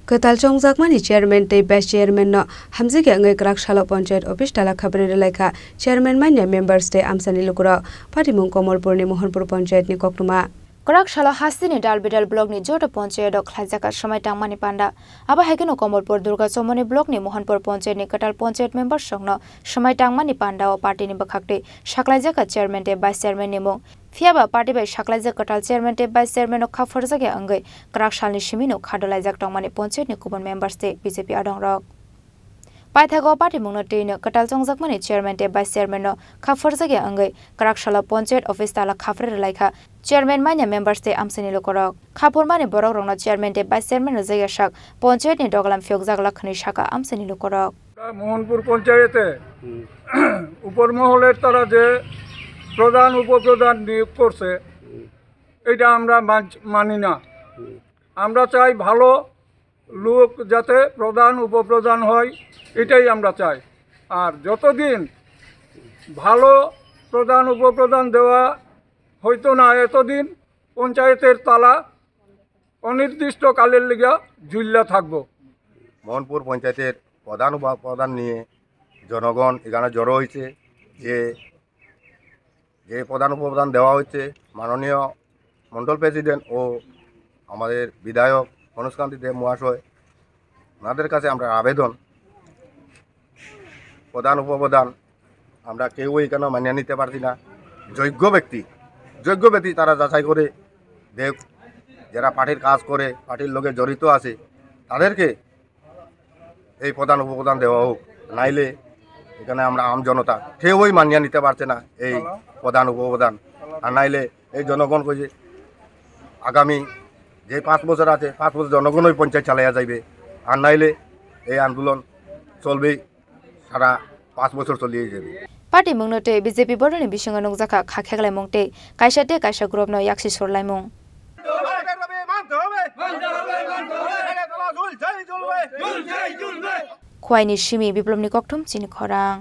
Ketal Chongjakmani chairman tei vice chairman no hamjige ngai krak salo panchayat office tala khabre laika chairman manya members tei amsani lukura patimung Komolpur ni Mohanpur panchayat ni koktuma Korak shala hastini dalbidal blok ni jota panchayat khlajaka samai tangmani panda aba haikeno Komolpur Durga Chomoni blok ni Mohanpur panchayat ni Ketal panchayat member songno samai tangmani panda o party ni bakhakte saklaijaka chairman te vice chairman ni mung Fiaba party bai saklaijak Ketal chairman te vice chairman o khaforjage angai korak shalni simino khadolaijak tangmani panchayat ni kubon members te BJP adong rok Paithago party mungno teino Ketal Chongjakmani chairman te vice chairman no khaforjage angai korak shala panchayat office tala khafre laika chairman manya members te amsini lokorok khapurmani borok rongno chairman te vice chairman rojaya shak panchayat ni doglam fyokjak lakhni shaka amsini lokorok Mohanpur পঞ্চায়েতে উপর মহলের তারা যে প্রধান উপপ্রধান নিয়োগ করছে এটা আমরা মানি না আমরা চাই ভালো লোক যাতে প্রধান উপপ্রধান হয় এটাই আমরা চাই আর যতদিন ভালো প্রধান উপপ্রধান দেওয়া হয়তো না এতদিন পঞ্চায়েতের তালা অনির্দিষ্ট কালের লিগা ঝুল্লা থাকবো মোহনপুর পঞ্চায়েতের প্রধান উপপ্রধান নিয়ে জনগণ এখানে জড়ো হয়েছে যে প্রধান উপপ্রধান দেওয়া হচ্ছে মাননীয় মণ্ডল প্রেসিডেন্ট ও আমাদের বিধায়ক মনোজকান্তি দেব মহাশয় ওনাদের কাছে আমরা আবেদন প্রধান উপপ্রধান আমরা কেউই এখানে মানিয়ে নিতে পারছি না যোগ্য ব্যক্তি তারা যাচাই করে দেখ যারা পার্টির কাজ করে পার্টির লোকে জড়িত আছে তাদেরকে এই প্রধান উপপ্রধান দেওয়া হোক নাইলে এখানে আমরা আম জনতা কেউই মানিয়ে নিতে পারছে না এই প্রধান উপপ্রধান আর নাইলে এই জনগণ কইছে আগামী যে 5 বছর আছে 5 বছর জনগণ ওই পঞ্চায়েত চালাইয়া যাইবে আর নাইলে এই আন্দোলন চলবেই সারা 5 বছর চলিয়ে যাবে Party mungnote BJP boroni bisinga nokjaka khakheglai mungte kaisa grupno yaksi sorlai mung Khwaini Simi biplomni kokthom chini khorang